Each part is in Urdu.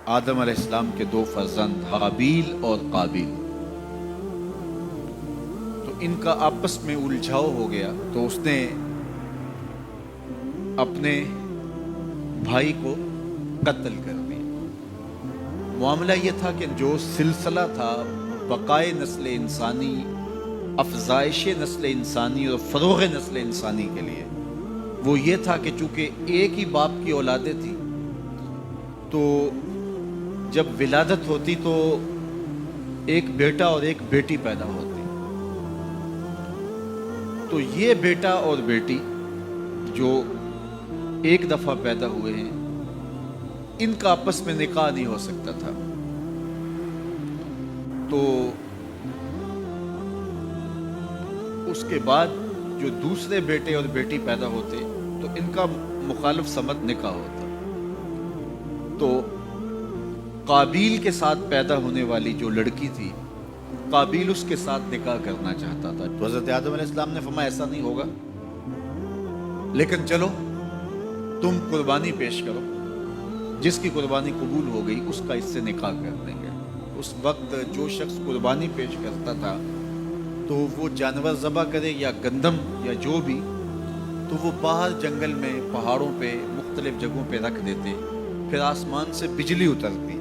آدم علیہ السلام کے دو فرزند حابیل اور قابیل، تو ان کا آپس میں الجھاؤ ہو گیا، تو اس نے اپنے بھائی کو قتل کر دیا۔ معاملہ یہ تھا کہ جو سلسلہ تھا بقائے نسل انسانی، افزائش نسل انسانی اور فروغ نسل انسانی کے لیے، وہ یہ تھا کہ چونکہ ایک ہی باپ کی اولادیں تھیں، تو جب ولادت ہوتی تو ایک بیٹا اور ایک بیٹی پیدا ہوتی، تو یہ بیٹا اور بیٹی جو ایک دفعہ پیدا ہوئے ہیں، ان کا آپس میں نکاح نہیں ہو سکتا تھا، تو اس کے بعد جو دوسرے بیٹے اور بیٹی پیدا ہوتے تو ان کا مخالف سمت نکاح ہوتا۔ تو قابیل کے ساتھ پیدا ہونے والی جو لڑکی تھی، قابیل اس کے ساتھ نکاح کرنا چاہتا تھا، تو حضرت آدم علیہ السلام نے فرمایا ایسا نہیں ہوگا، لیکن چلو تم قربانی پیش کرو، جس کی قربانی قبول ہو گئی اس کا اس سے نکاح کر دیں گے۔ اس وقت جو شخص قربانی پیش کرتا تھا تو وہ جانور ذبح کرے یا گندم یا جو بھی، تو وہ باہر جنگل میں پہاڑوں پہ مختلف جگہوں پہ رکھ دیتے، پھر آسمان سے بجلی اترتی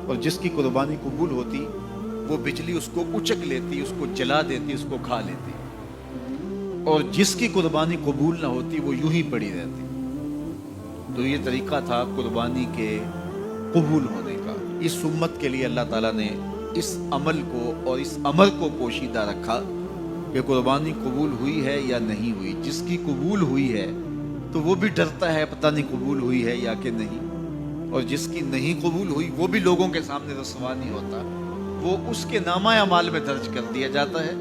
اور جس کی قربانی قبول ہوتی وہ بجلی اس کو اچک لیتی، اس کو جلا دیتی، اس کو کھا لیتی، اور جس کی قربانی قبول نہ ہوتی وہ یوں ہی پڑی رہتی۔ تو یہ طریقہ تھا قربانی کے قبول ہونے کا۔ اس امت کے لیے اللہ تعالیٰ نے اس عمل کو اور اس امر کو پوشیدہ رکھا کہ قربانی قبول ہوئی ہے یا نہیں ہوئی۔ جس کی قبول ہوئی ہے تو وہ بھی ڈرتا ہے پتہ نہیں قبول ہوئی ہے یا کہ نہیں، اور جس کی نہیں قبول ہوئی وہ بھی لوگوں کے سامنے رسوا نہیں ہوتا، وہ اس کے نامہ اعمال میں درج کر دیا جاتا ہے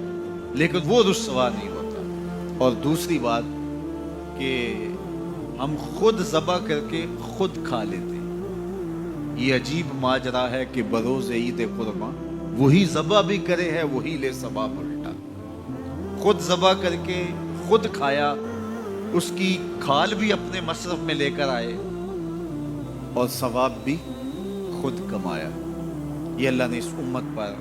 لیکن وہ رسوا نہیں ہوتا۔ اور دوسری بات کہ ہم خود ذبح کر کے خود کھا لیتے ہیں۔ یہ عجیب ماجرا ہے کہ بروز عید قرباں وہی ذبح بھی کرے ہے وہی لے ثواب الٹا۔ خود ذبح کر کے خود کھایا، اس کی کھال بھی اپنے مصرف میں لے کر آئے اور ثواب بھی خود کمایا۔ یہ اللہ نے اس امت پر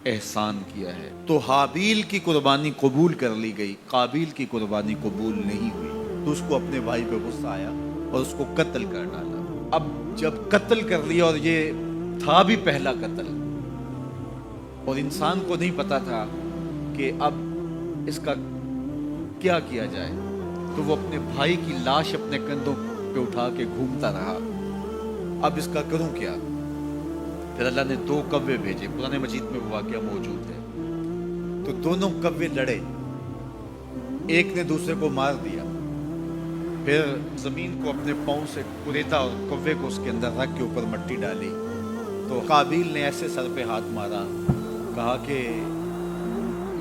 احسان کیا ہے۔ تو حابیل کی قربانی قبول کر لی گئی، قابیل کی قربانی قبول نہیں ہوئی، تو اس کو اپنے بھائی پہ غصہ آیا اور اس کو قتل کر ڈالا۔ اب جب قتل کر لیا، اور یہ تھا بھی پہلا قتل، اور انسان کو نہیں پتا تھا کہ اب اس کا کیا کیا جائے، تو وہ اپنے بھائی کی لاش اپنے کندھوں پہ اٹھا کے گھومتا رہا، اب اس کا کروں کیا؟ پھر اللہ نے دو کوے بھیجے، قرآن مجید میں وہ واقعہ موجود ہے۔ تو دونوں کوے لڑے، ایک نے دوسرے کو مار دیا، پھر زمین کو اپنے پاؤں سے کریدا اور کوے کو اس کے اندر رکھ کے اوپر مٹی ڈالی۔ تو قابیل نے ایسے سر پہ ہاتھ مارا، کہا کہ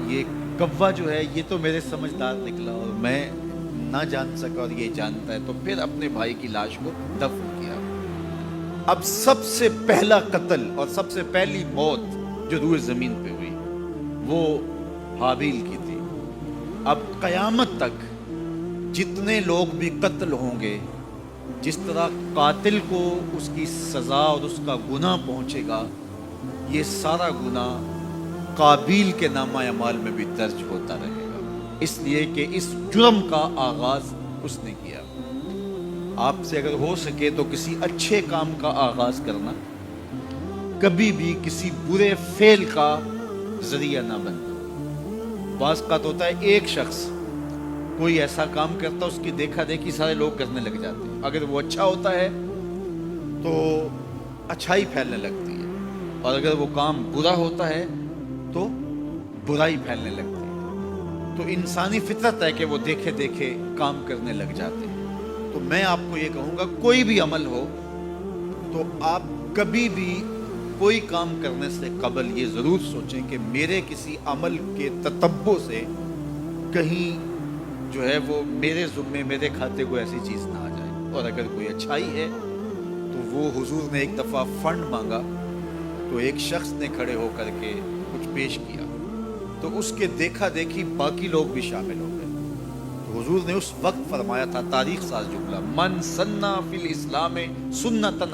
یہ کوا جو ہے یہ تو میرے سمجھدار نکلا اور میں نہ جان سکا اور یہ جانتا ہے، تو پھر اپنے بھائی کی لاش کو دفن کیا۔ اب سب سے پہلا قتل اور سب سے پہلی موت جو روئے زمین پہ ہوئی وہ حابیل کی تھی۔ اب قیامت تک جتنے لوگ بھی قتل ہوں گے، جس طرح قاتل کو اس کی سزا اور اس کا گناہ پہنچے گا، یہ سارا گناہ قابیل کے نامہ اعمال میں بھی درج ہوتا رہے گا، اس لیے کہ اس جرم کا آغاز اس نے کیا۔ آپ سے اگر ہو سکے تو کسی اچھے کام کا آغاز کرنا، کبھی بھی کسی برے فعل کا ذریعہ نہ بننا۔ بعض اوقات ہوتا ہے ایک شخص کوئی ایسا کام کرتا، اس کی دیکھا دیکھی سارے لوگ کرنے لگ جاتے ہیں، اگر وہ اچھا ہوتا ہے تو اچھائی پھیلنے لگتی ہے، اور اگر وہ کام برا ہوتا ہے تو برائی پھیلنے لگتی ہے۔ تو انسانی فطرت ہے کہ وہ دیکھے دیکھے کام کرنے لگ جاتے ہیں۔ تو میں آپ کو یہ کہوں گا، کوئی بھی عمل ہو تو آپ کبھی بھی کوئی کام کرنے سے قبل یہ ضرور سوچیں کہ میرے کسی عمل کے تتبع سے کہیں جو ہے وہ میرے ذمے میرے کھاتے کو ایسی چیز نہ آ جائے۔ اور اگر کوئی اچھائی ہے تو وہ حضور نے ایک دفعہ فنڈ مانگا، تو ایک شخص نے کھڑے ہو کر کے کچھ پیش کیا، تو اس کے دیکھا دیکھی باقی لوگ بھی شامل ہو گئے۔ تو حضور نے اس وقت فرمایا تھا، تاریخ ساز جملہ، من سنّا فی الاسلام سنتن